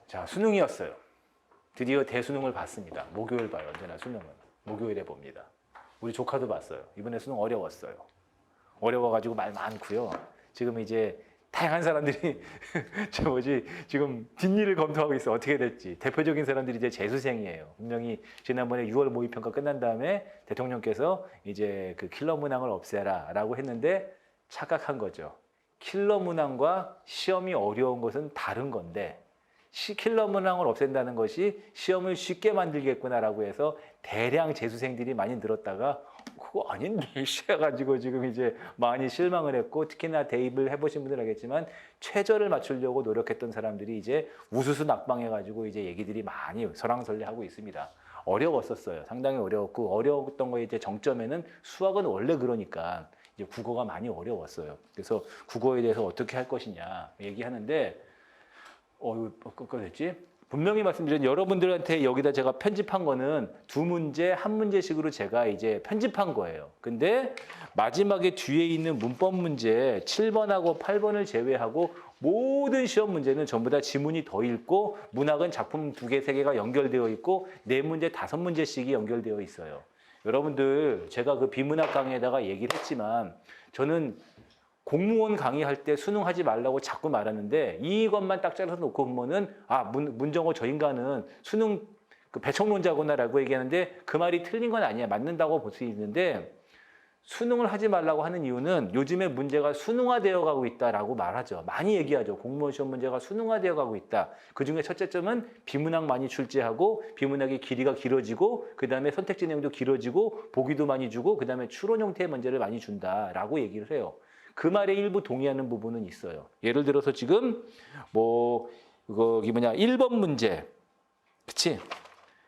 자, 수능이었어요. 드디어 대수능을 봤습니다. 목요일 봐요. 언제나 수능은. 목요일에 봅니다. 우리 조카도 봤어요. 이번에 수능 어려웠어요. 어려워가지고 말 많고요. 지금 이제 다양한 사람들이 지금 뒷일을 검토하고 있어. 어떻게 될지. 대표적인 사람들이 이제 재수생이에요. 분명히 지난번에 6월 모의평가 끝난 다음에 대통령께서 이제 그 킬러 문항을 없애라 라고 했는데 착각한 거죠. 킬러 문항과 시험이 어려운 것은 다른 건데 킬러 문항을 없앤다는 것이 시험을 쉽게 만들겠구나라고 해서 대량 재수생들이 많이 늘었다가 그거 아닌데 해가지고 지금 이제 많이 실망을 했고, 특히나 대입을 해보신 분들 알겠지만 최저를 맞추려고 노력했던 사람들이 이제 우수수 낙방해가지고 이제 얘기들이 많이 설왕설래하고 있습니다. 어려웠었어요. 상당히 어려웠고, 어려웠던 거에 이제 정점에는 수학은 원래 그러니까 이제 국어가 많이 어려웠어요. 그래서 국어에 대해서 어떻게 할 것이냐 얘기하는데 이거 됐지? 분명히 말씀드린 여러분들한테 여기다 제가 편집한 거는 두 문제, 한 문제씩으로 제가 이제 편집한 거예요. 근데 마지막에 뒤에 있는 문법 문제 7번하고 8번을 제외하고 모든 시험 문제는 전부 다 지문이 더 있고 문학은 작품 2개, 3개가 연결되어 있고 4문제, 5문제씩이 연결되어 있어요. 여러분들 제가 그 비문학 강의에다가 얘기를 했지만 저는 공무원 강의할 때 수능하지 말라고 자꾸 말하는데 이것만 딱 잘라서 놓고 보면은 문정호 저 인간은 수능 그 배척론자구나라고 얘기하는데 그 말이 틀린 건 아니야. 맞는다고 볼 수 있는데 수능을 하지 말라고 하는 이유는 요즘에 문제가 수능화되어 가고 있다라고 말하죠. 많이 얘기하죠. 공무원 시험 문제가 수능화되어 가고 있다. 그중에 첫째 점은 비문학 많이 출제하고 비문학의 길이가 길어지고 그다음에 선택지 내용도 길어지고 보기도 많이 주고 그다음에 추론 형태의 문제를 많이 준다라고 얘기를 해요. 그 말에 일부 동의하는 부분은 있어요. 예를 들어서 지금 1번 문제, 그치?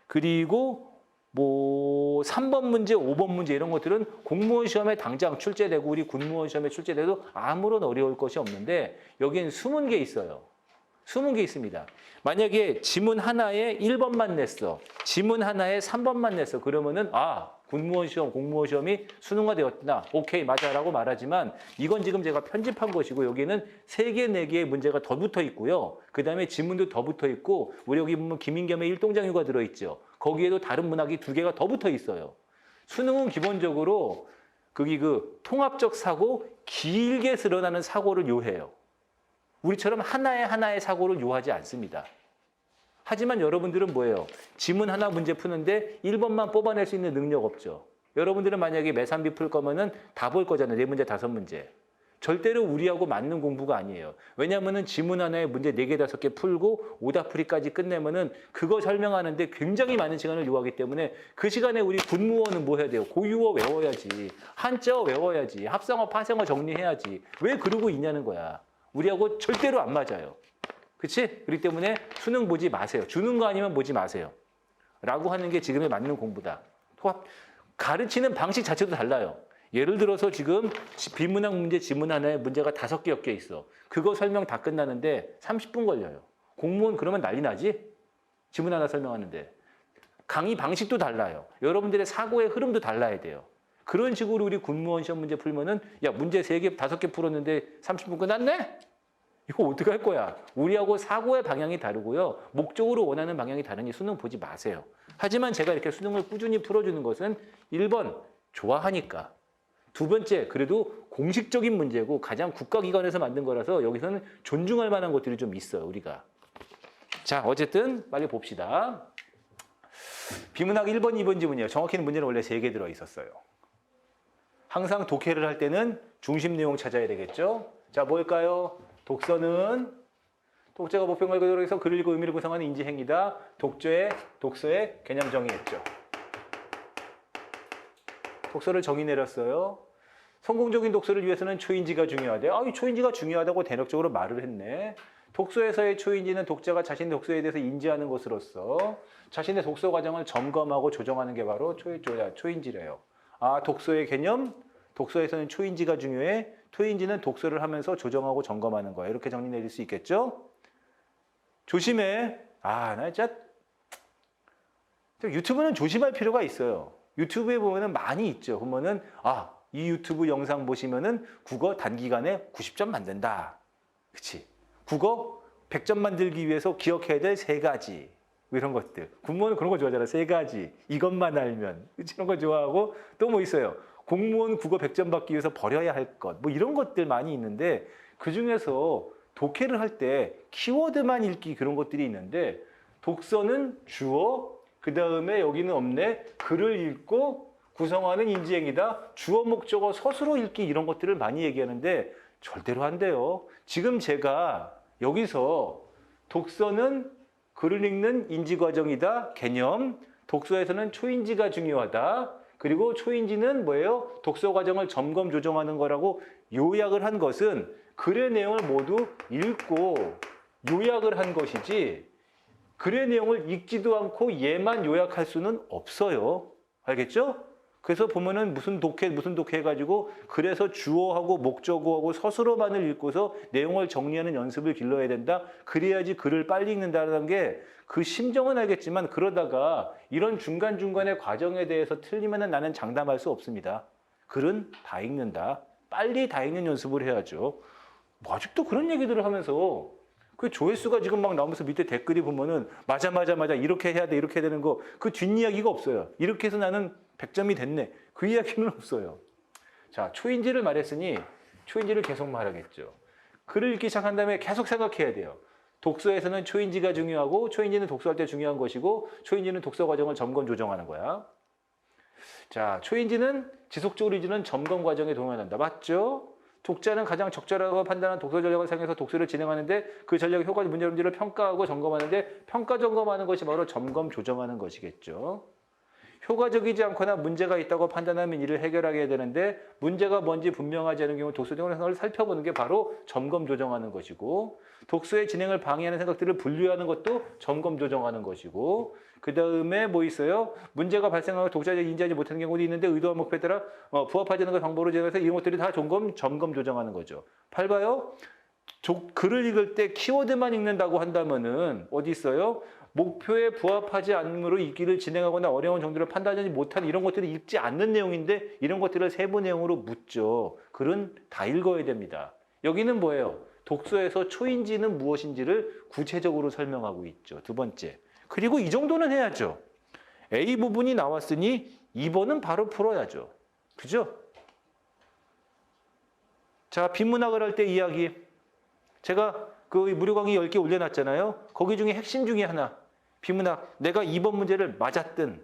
그리고 3번 문제, 5번 문제 이런 것들은 공무원 시험에 당장 출제되고 우리 군무원 시험에 출제돼도 아무런 어려울 것이 없는데 여기는 숨은 게 있어요. 숨은 게 있습니다. 만약에 지문 하나에 1번만 냈어. 지문 하나에 3번만 냈어. 그러면은 군무원 시험, 공무원 시험이 수능화되었구나. 오케이, 맞아라고 말하지만 이건 지금 제가 편집한 것이고 여기는 3개, 4개의 문제가 더 붙어 있고요. 그 다음에 지문도 더 붙어 있고 우리 여기 보면 김인겸의 일동장유가 들어있죠. 거기에도 다른 문학이 2개가 더 붙어 있어요. 수능은 기본적으로 거기 그 통합적 사고, 길게 드러나는 사고를 요해요. 우리처럼 하나의 사고를 요하지 않습니다. 하지만 여러분들은 뭐예요? 지문 하나 문제 푸는데 1번만 뽑아낼 수 있는 능력 없죠. 여러분들은 만약에 매산비 풀 거면은 다 볼 거잖아요. 4문제, 5문제. 절대로 우리하고 맞는 공부가 아니에요. 왜냐하면은 지문 하나에 문제 4개, 5개 풀고 오답풀이까지 끝내면은 그거 설명하는데 굉장히 많은 시간을 요하기 때문에 그 시간에 우리 군무원은 뭐 해야 돼요? 고유어 외워야지. 한자어 외워야지. 합성어, 파생어 정리해야지. 왜 그러고 있냐는 거야. 우리하고 절대로 안 맞아요. 그치? 그렇기 때문에 수능 보지 마세요. 주는 거 아니면 보지 마세요. 라고 하는 게 지금의 맞는 공부다. 가르치는 방식 자체도 달라요. 예를 들어서 지금 비문학 문제 지문 하나에 문제가 5개 엮여 있어. 그거 설명 다 끝나는데 30분 걸려요. 공무원 그러면 난리 나지? 지문 하나 설명하는데. 강의 방식도 달라요. 여러분들의 사고의 흐름도 달라야 돼요. 그런 식으로 우리 군무원 시험 문제 풀면은 문제 3개, 5개 풀었는데 30분 끝났네? 이거 어떻게 할 거야? 우리하고 사고의 방향이 다르고요. 목적으로 원하는 방향이 다르니 수능 보지 마세요. 하지만 제가 이렇게 수능을 꾸준히 풀어주는 것은 1번, 좋아하니까. 2번째, 그래도 공식적인 문제고 가장 국가기관에서 만든 거라서 여기서는 존중할 만한 것들이 좀 있어요, 우리가. 자, 어쨌든 빨리 봅시다. 비문학 1번, 2번 지문이에요. 정확히는 문제는 원래 3개 들어있었어요. 항상 독해를 할 때는 중심 내용 찾아야 되겠죠? 자, 뭘까요? 독서는 독자가 보편과 그대로에서 글을 읽고 의미를 구성하는 인지행위다. 독서의 개념 정의했죠. 독서를 정의 내렸어요. 성공적인 독서를 위해서는 초인지가 중요하대. 이 초인지가 중요하다고 대략적으로 말을 했네. 독서에서의 초인지는 독자가 자신의 독서에 대해서 인지하는 것으로서 자신의 독서 과정을 점검하고 조정하는 게 바로 초인지래요. 독서의 개념, 독서에서는 초인지가 중요해. 초인지는 독서를 하면서 조정하고 점검하는 거야. 이렇게 정리 내릴 수 있겠죠? 조심해. 나 진짜 유튜브는 조심할 필요가 있어요. 유튜브에 보면은 많이 있죠. 보면은 이 유튜브 영상 보시면은 국어 단기간에 90점 만든다. 그치? 국어 100점 만들기 위해서 기억해야 될 3가지. 이런 것들. 공무원은 그런 거 좋아하잖아. 3가지. 이것만 알면. 이런 거 좋아하고 또 뭐 있어요. 공무원 국어 100점 받기 위해서 버려야 할 것. 뭐 이런 것들 많이 있는데 그중에서 독해를 할 때 키워드만 읽기 그런 것들이 있는데 독서는 주어, 그 다음에 여기는 없네. 글을 읽고 구성하는 인지행위다. 주어, 목적어, 서술어 읽기 이런 것들을 많이 얘기하는데 절대로 안 돼요. 지금 제가 여기서 독서는 글을 읽는 인지과정이다. 개념. 독서에서는 초인지가 중요하다. 그리고 초인지는 뭐예요? 독서 과정을 점검, 조정하는 거라고 요약을 한 것은 글의 내용을 모두 읽고 요약을 한 것이지 글의 내용을 읽지도 않고 얘만 요약할 수는 없어요. 알겠죠? 그래서 보면은 무슨 독해 해가지고 그래서 주어하고 목적어하고 서술어만을 읽고서 내용을 정리하는 연습을 길러야 된다. 그래야지 글을 빨리 읽는다는 게 그 심정은 알겠지만 그러다가 이런 중간중간의 과정에 대해서 틀리면은 나는 장담할 수 없습니다. 글은 다 읽는다. 빨리 다 읽는 연습을 해야죠. 뭐 아직도 그런 얘기들을 하면서 그 조회수가 지금 막 나오면서 밑에 댓글이 보면은 맞아 이렇게 해야 돼 이렇게 해야 되는 거 그 뒷이야기가 없어요. 이렇게 해서 나는 100점이 됐네. 그 이야기는 없어요. 자, 초인지를 말했으니 초인지를 계속 말하겠죠. 글을 읽기 시작한 다음에 계속 생각해야 돼요. 독서에서는 초인지가 중요하고 초인지는 독서할 때 중요한 것이고 초인지는 독서 과정을 점검 조정하는 거야. 자, 초인지는 지속적으로 이루어지는 점검 과정에 동원한다. 맞죠? 독자는 가장 적절하고 판단한 독서 전략을 사용해서 독서를 진행하는데 그 전략의 효과, 문제를 평가하고 점검하는데 평가 점검하는 것이 바로 점검 조정하는 것이겠죠. 효과적이지 않거나 문제가 있다고 판단하면 이를 해결하게 되는데 문제가 뭔지 분명하지 않은 경우 독서 생활을 살펴보는 게 바로 점검 조정하는 것이고 독서의 진행을 방해하는 생각들을 분류하는 것도 점검 조정하는 것이고 그 다음에 뭐 있어요? 문제가 발생하고 독자가 인지하지 못하는 경우도 있는데 의도와 목표에 따라 부합하지 않는 것 방법으로 진행해서 이런 것들이 다 점검 조정하는 거죠. 봐요. 글을 읽을 때 키워드만 읽는다고 한다면은 어디 있어요? 목표에 부합하지 않으므로 읽기를 진행하거나 어려운 정도를 판단하지 못한 이런 것들을 읽지 않는 내용인데 이런 것들을 세부 내용으로 묻죠. 글은 다 읽어야 됩니다. 여기는 뭐예요? 독서에서 초인지는 무엇인지를 구체적으로 설명하고 있죠. 두 번째. 그리고 이 정도는 해야죠. A 부분이 나왔으니 2번은 바로 풀어야죠. 그죠? 자, 비문학을 할 때 이야기. 제가 그 무료 강의 10개 올려놨잖아요. 거기 중에 핵심 중에 하나. 비문학. 내가 2번 문제를 맞았든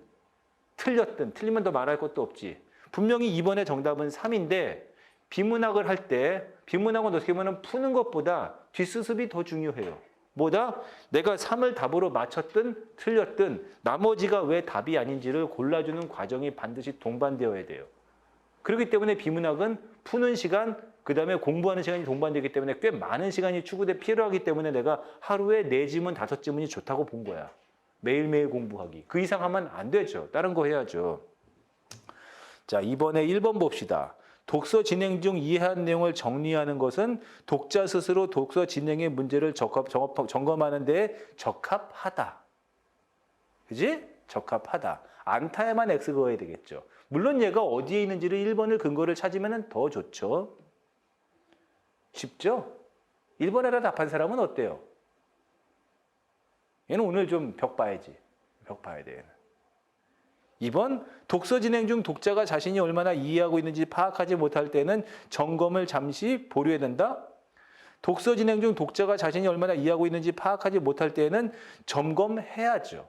틀렸든 틀리면 더 말할 것도 없지. 분명히 2번의 정답은 3인데 비문학을 할 때 비문학은 어떻게 보면 푸는 것보다 뒷수습이 더 중요해요. 뭐다? 내가 3을 답으로 맞췄든 틀렸든 나머지가 왜 답이 아닌지를 골라주는 과정이 반드시 동반되어야 돼요. 그렇기 때문에 비문학은 푸는 시간, 그 다음에 공부하는 시간이 동반되기 때문에 꽤 많은 시간이 추구돼 필요하기 때문에 내가 하루에 4지문, 5지문이 좋다고 본 거야. 매일매일 공부하기. 그 이상 하면 안 되죠. 다른 거 해야죠. 자, 이번에 1번 봅시다. 독서 진행 중 이해한 내용을 정리하는 것은 독자 스스로 독서 진행의 문제를 점검하는 데 적합하다. 그지? 적합하다. 안타에만 X 그어야 되겠죠. 물론 얘가 어디에 있는지를 1번을 근거를 찾으면 더 좋죠. 쉽죠? 1번에다 답한 사람은 어때요? 얘는 오늘 좀 벽 봐야지. 벽 봐야 돼, 얘는. 2번, 독서 진행 중 독자가 자신이 얼마나 이해하고 있는지 파악하지 못할 때는 점검을 잠시 보류해야 된다. 독서 진행 중 독자가 자신이 얼마나 이해하고 있는지 파악하지 못할 때는 점검해야죠.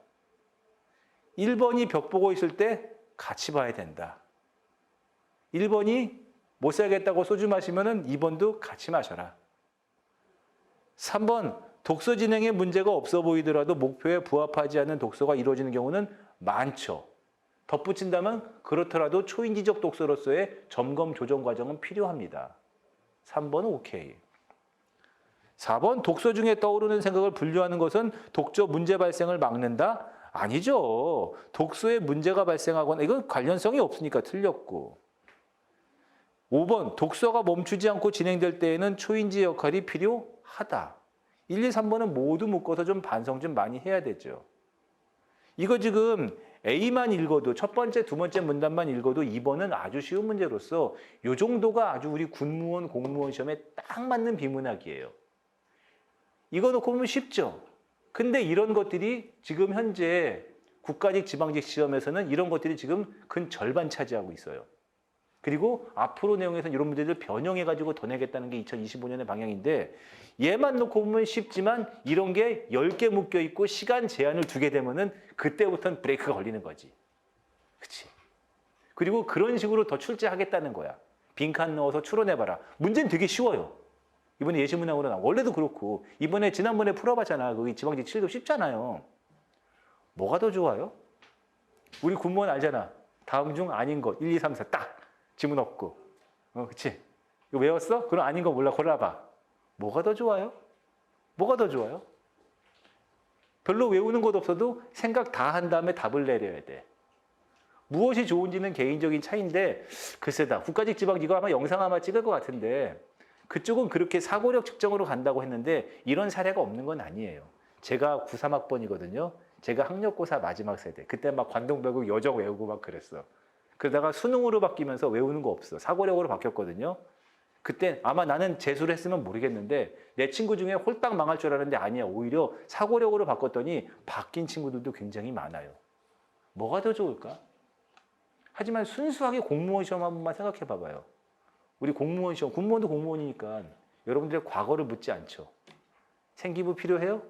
1번이 벽 보고 있을 때 같이 봐야 된다. 1번이 못 살겠다고 소주 마시면 2번도 같이 마셔라. 3번, 독서 진행에 문제가 없어 보이더라도 목표에 부합하지 않는 독서가 이루어지는 경우는 많죠. 덧붙인다면 그렇더라도 초인지적 독서로서의 점검 조정 과정은 필요합니다. 3번은 오케이. 4번, 독서 중에 떠오르는 생각을 분류하는 것은 독저 문제 발생을 막는다? 아니죠. 독서에 문제가 발생하거나 이건 관련성이 없으니까 틀렸고. 5번, 독서가 멈추지 않고 진행될 때에는 초인지 역할이 필요하다. 1, 2, 3번은 모두 묶어서 좀 반성 좀 많이 해야 되죠. 이거 지금 A만 읽어도 첫 번째, 두 번째 문단만 읽어도 2번은 아주 쉬운 문제로서 이 정도가 아주 우리 군무원, 공무원 시험에 딱 맞는 비문학이에요. 이거 놓고 보면 쉽죠. 근데 이런 것들이 지금 현재 국가직 지방직 시험에서는 이런 것들이 지금 근 절반 차지하고 있어요. 그리고 앞으로 내용에서는 이런 문제들 변형해가지고 더 내겠다는 게 2025년의 방향인데 얘만 놓고 보면 쉽지만 이런 게 10개 묶여 있고 시간 제한을 두게 되면은 그때부터는 브레이크가 걸리는 거지. 그치? 그리고 그런 식으로 더 출제하겠다는 거야. 빈칸 넣어서 추론해봐라. 문제는 되게 쉬워요. 이번에 예시문항으로 나와. 원래도 그렇고 이번에 지난번에 풀어봤잖아. 거기 지방직 7급 쉽잖아요. 뭐가 더 좋아요? 우리 군무원 알잖아. 다음 중 아닌 것 1, 2, 3, 4 딱 지문 없고. 그치? 이거 외웠어? 그럼 아닌 거 몰라. 골라봐. 뭐가 더 좋아요? 뭐가 더 좋아요? 별로 외우는 것 없어도 생각 다 한 다음에 답을 내려야 돼. 무엇이 좋은지는 개인적인 차이인데 글쎄다. 국가직 지방직 이거 아마 영상 아마 찍을 것 같은데 그쪽은 그렇게 사고력 측정으로 간다고 했는데 이런 사례가 없는 건 아니에요. 제가 93학번이거든요. 제가 학력고사 마지막 세대. 그때 막 관동별국 여적 외우고 막 그랬어. 그러다가 수능으로 바뀌면서 외우는 거 없어. 사고력으로 바뀌었거든요. 그때 아마 나는 재수를 했으면 모르겠는데 내 친구 중에 홀딱 망할 줄 알았는데 아니야. 오히려 사고력으로 바꿨더니 바뀐 친구들도 굉장히 많아요. 뭐가 더 좋을까? 하지만 순수하게 공무원 시험 한 번만 생각해 봐봐요. 우리 공무원 시험, 군무원도 공무원이니까 여러분들의 과거를 묻지 않죠. 생기부 필요해요?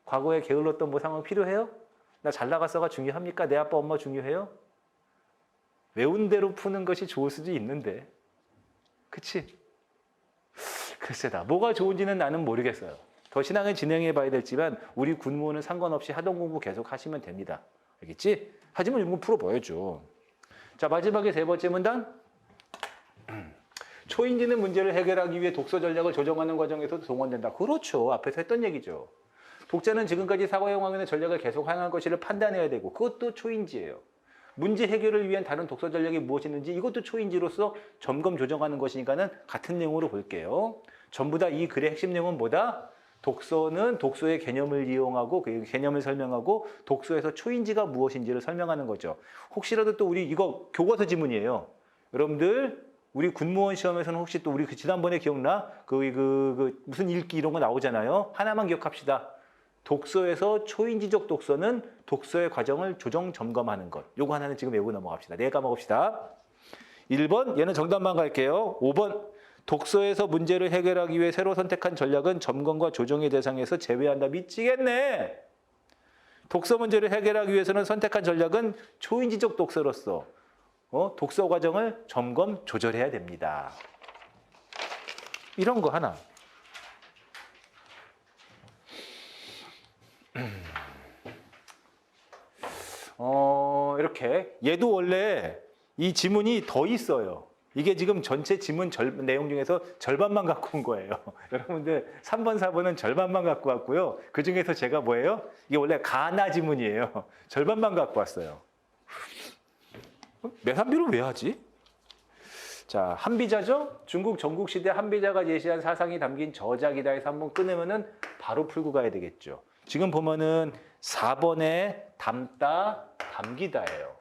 과거에 게을렀던 뭐 상황 필요해요? 나 잘 나갔어가 중요합니까? 내 아빠 엄마 중요해요? 외운 대로 푸는 것이 좋을 수도 있는데. 그치? 글쎄다. 뭐가 좋은지는 나는 모르겠어요. 더 신앙을 진행해 봐야 될지만 우리 군무원은 상관없이 하던 공부 계속 하시면 됩니다. 알겠지? 하지만 이런 거 풀어봐야죠. 자, 마지막에 세 번째 문단. 초인지는 문제를 해결하기 위해 독서 전략을 조정하는 과정에서도 동원된다. 그렇죠. 앞에서 했던 얘기죠. 독자는 지금까지 사고형하고 있는 전략을 계속 활용할 것을 판단해야 되고 그것도 초인지예요. 문제 해결을 위한 다른 독서 전략이 무엇이있는지 이것도 초인지로서 점검 조정하는 것이니까는 같은 내용으로 볼게요. 전부 다 이 글의 핵심 내용은 뭐다? 독서는 독서의 개념을 이용하고 그 개념을 설명하고 독서에서 초인지가 무엇인지를 설명하는 거죠. 혹시라도 또 우리 이거 교과서 지문이에요. 여러분들 우리 군무원 시험에서는 혹시 또 우리 그 지난번에 기억나? 무슨 읽기 이런 거 나오잖아요. 하나만 기억합시다. 독서에서 초인지적 독서는 독서의 과정을 조정 점검하는 것. 요거 하나는 지금 외우고 넘어갑시다. 네 까먹읍시다. 1번 얘는 정답만 갈게요. 5번 독서에서 문제를 해결하기 위해 새로 선택한 전략은 점검과 조정의 대상에서 제외한다. 미치겠네. 독서 문제를 해결하기 위해서는 선택한 전략은 초인지적 독서로서 독서 과정을 점검 조절해야 됩니다. 이런 거 하나. 이렇게 얘도 원래 이 지문이 더 있어요. 이게 지금 전체 지문 내용 중에서 절반만 갖고 온 거예요. 여러분들 3번, 4번은 절반만 갖고 왔고요. 그중에서 제가 뭐예요? 이게 원래 가나 지문이에요. 절반만 갖고 왔어요. 매산비를 왜 하지? 자, 한비자죠? 중국 전국시대 한비자가 제시한 사상이 담긴 저작이다 해서 한번 끊으면은 바로 풀고 가야 되겠죠. 지금 보면은 4번에 담다, 담기다예요.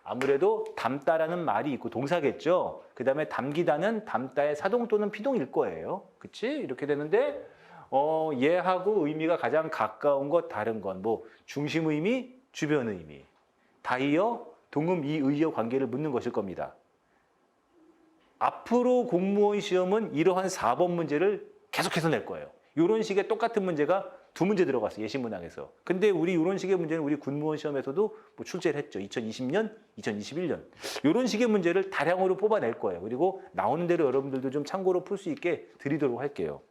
아무래도 담다라는 말이 있고 동사겠죠. 그 다음에 담기다는 담다의 사동 또는 피동일 거예요. 그치? 이렇게 되는데 얘하고 의미가 가장 가까운 것, 다른 건 뭐 중심 의미, 주변 의미. 다이어, 동음, 이의어 관계를 묻는 것일 겁니다. 앞으로 공무원 시험은 이러한 4번 문제를 계속해서 낼 거예요. 이런 식의 똑같은 문제가 2문제 들어갔어요. 예시문항에서. 근데 우리 이런 식의 문제는 우리 군무원 시험에서도 뭐 출제를 했죠. 2020년, 2021년. 이런 식의 문제를 다량으로 뽑아낼 거예요. 그리고 나오는 대로 여러분들도 좀 참고로 풀 수 있게 드리도록 할게요.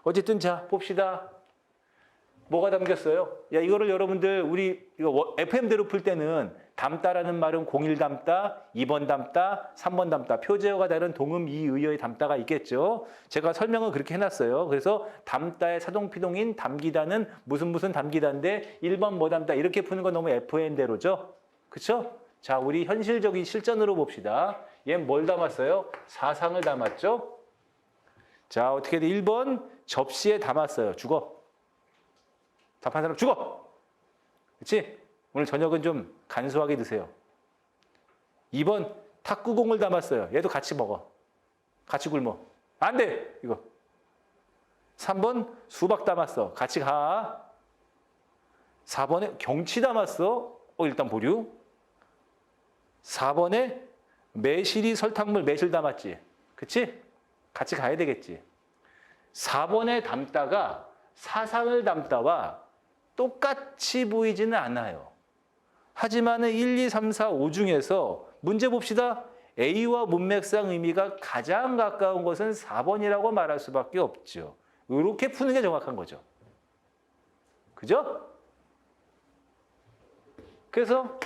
어쨌든 자, 봅시다. 뭐가 담겼어요? 야, 이거를 여러분들 우리 이거 FM대로 풀 때는 담다라는 말은 01 담다, 2번 담다, 3번 담다. 표제어가 다른 동음, 이의어의 담다가 있겠죠. 제가 설명을 그렇게 해놨어요. 그래서 담다의 사동피동인 담기다는 무슨 담기다인데 1번 뭐 담다 이렇게 푸는 건 너무 FM대로죠. 그렇죠? 자, 우리 현실적인 실전으로 봅시다. 얘는 뭘 담았어요? 사상을 담았죠. 자, 어떻게 돼? 1번 접시에 담았어요. 죽어. 답한 사람 죽어! 그렇지? 오늘 저녁은 좀 간소하게 드세요. 2번 탁구공을 담았어요. 얘도 같이 먹어. 같이 굶어. 안 돼! 이거. 3번 수박 담았어. 같이 가. 4번에 경치 담았어. 일단 보류. 4번에 매실이 설탕물 매실 담았지. 그치? 같이 가야 되겠지. 4번에 담다가 사상을 담다와 똑같이 보이지는 않아요. 하지만 1, 2, 3, 4, 5 중에서 문제 봅시다. A와 문맥상 의미가 가장 가까운 것은 4번이라고 말할 수밖에 없죠. 이렇게 푸는 게 정확한 거죠. 그죠? 그래서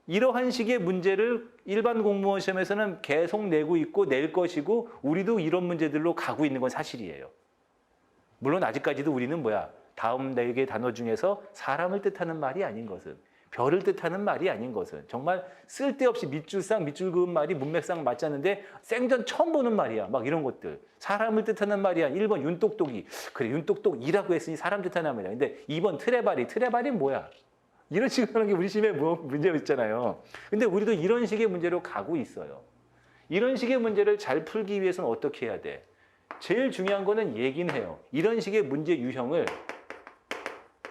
이러한 식의 문제를 일반 공무원 시험에서는 계속 내고 있고 낼 것이고 우리도 이런 문제들로 가고 있는 건 사실이에요. 물론 아직까지도 우리는 다음 4개 단어 중에서 사람을 뜻하는 말이 아닌 것은, 별을 뜻하는 말이 아닌 것은, 정말 쓸데없이 밑줄상 밑줄그은 말이 문맥상 맞지 않는데 생전 처음 보는 말이야. 막 이런 것들. 사람을 뜻하는 말이야. 1번 윤똑똑이. 그래, 윤똑똑이라고 했으니 사람 뜻하는 말이야. 근데 2번 트레바리. 트레바리 뭐야? 이런 식으로 하는 게 우리 시험에 문제가 있잖아요. 근데 우리도 이런 식의 문제로 가고 있어요. 이런 식의 문제를 잘 풀기 위해서는 어떻게 해야 돼? 제일 중요한 거는 얘기는 해요. 이런 식의 문제 유형을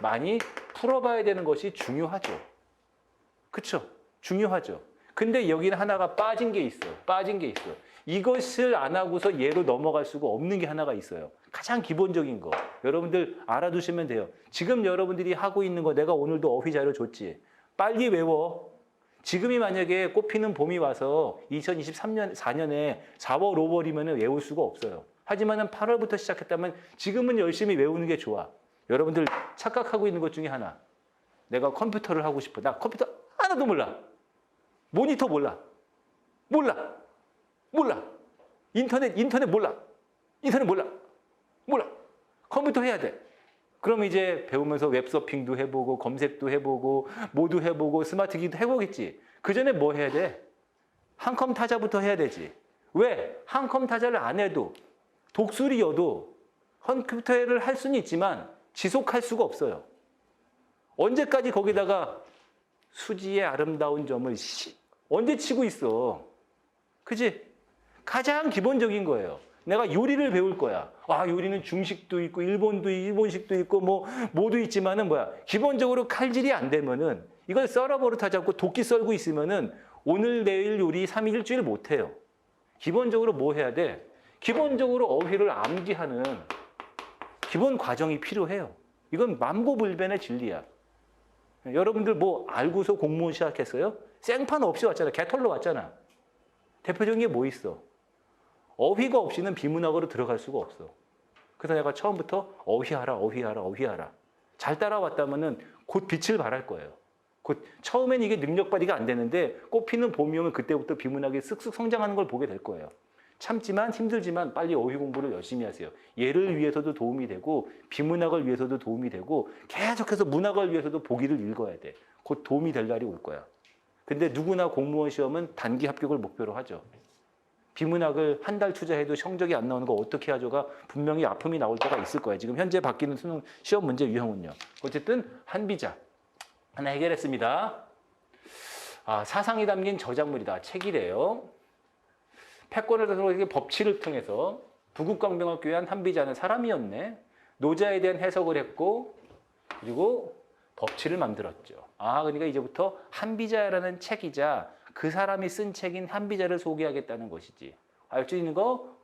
많이 풀어봐야 되는 것이 중요하죠. 그쵸? 중요하죠. 근데 여기는 하나가 빠진 게 있어. 빠진 게 있어. 이것을 안 하고서 얘로 넘어갈 수가 없는 게 하나가 있어요. 가장 기본적인 거. 여러분들 알아두시면 돼요. 지금 여러분들이 하고 있는 거 내가 오늘도 어휘 자료 줬지. 빨리 외워. 지금이 만약에 꽃피는 봄이 와서 2023년, 4년에 4월, 5월이면 외울 수가 없어요. 하지만 8월부터 시작했다면 지금은 열심히 외우는 게 좋아. 여러분들 착각하고 있는 것 중에 하나. 내가 컴퓨터를 하고 싶어. 나 컴퓨터 하나도 몰라. 모니터 몰라. 몰라. 인터넷 몰라. 몰라. 컴퓨터 해야 돼. 그럼 이제 배우면서 웹서핑도 해보고 검색도 해보고 뭐도 해보고 스마트 기기도 해보겠지. 그 전에 뭐 해야 돼? 한컴 타자부터 해야 되지. 왜? 한컴 타자를 안 해도 독수리여도 컴퓨터를 할 수는 있지만 지속할 수가 없어요. 언제까지 거기다가 수지의 아름다운 점을 언제 치고 있어? 그지? 가장 기본적인 거예요. 내가 요리를 배울 거야. 요리는 중식도 있고 일본식도 있고 뭐도 있지만은 기본적으로 칼질이 안 되면은 이걸 썰어 버릇하자고 도끼 썰고 있으면은 오늘 내일 요리 3일 일주일 못 해요. 기본적으로 뭐 해야 돼? 기본적으로 어휘를 암기하는 기본 과정이 필요해요. 이건 만고불변의 진리야. 여러분들 뭐 알고서 공무원 시작했어요? 생판 없이 왔잖아. 개털로 왔잖아. 대표적인 게 뭐 있어? 어휘가 없이는 비문학으로 들어갈 수가 없어. 그래서 내가 처음부터 어휘하라. 잘 따라왔다면은 곧 빛을 발할 거예요. 곧 처음엔 이게 능력 발휘가 안 되는데 꽃피는 봄이 오면 그때부터 비문학이 쓱쓱 성장하는 걸 보게 될 거예요. 참지만 힘들지만 빨리 어휘 공부를 열심히 하세요. 얘를 위해서도 도움이 되고 비문학을 위해서도 도움이 되고 계속해서 문학을 위해서도 보기를 읽어야 돼. 곧 도움이 될 날이 올 거야. 근데 누구나 공무원 시험은 단기 합격을 목표로 하죠. 비문학을 한 달 투자해도 성적이 안 나오는 거 어떻게 하죠가 분명히 아픔이 나올 때가 있을 거예요. 지금 현재 바뀌는 수능 시험 문제 유형은요. 어쨌든 한비자 하나 해결했습니다. 사상이 담긴 저작물이다. 책이래요. 패권을 통해서 법치를 통해서 부국강병학교의 한 한비자는 사람이었네. 노자에 대한 해석을 했고 그리고 법치를 만들었죠. 그러니까 이제부터 한비자라는 책이자 그 사람이 쓴 책인 한비자를 소개하겠다는 것이지. 알 수 있는 거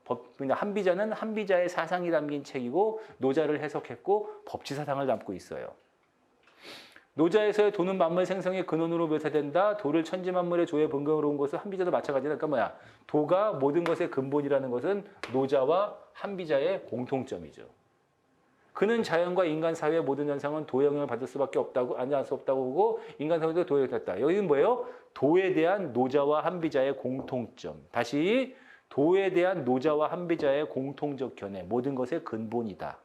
한비자는 한비자의 사상이 담긴 책이고 노자를 해석했고 법치 사상을 담고 있어요. 노자에서의 도는 만물 생성의 근원으로 묘사된다. 도를 천지만물의 조의 근본으로 온 것은 한비자도 마찬가지다. 그러니까 도가 모든 것의 근본이라는 것은 노자와 한비자의 공통점이죠. 그는 자연과 인간 사회의 모든 현상은 도 영향을 받을 수밖에 없다고 아니할 수 없다고 보고 인간 사회도 도에 있다. 여기는 뭐예요? 도에 대한 노자와 한비자의 공통점. 다시 도에 대한 노자와 한비자의 공통적 견해. 모든 것의 근본이다.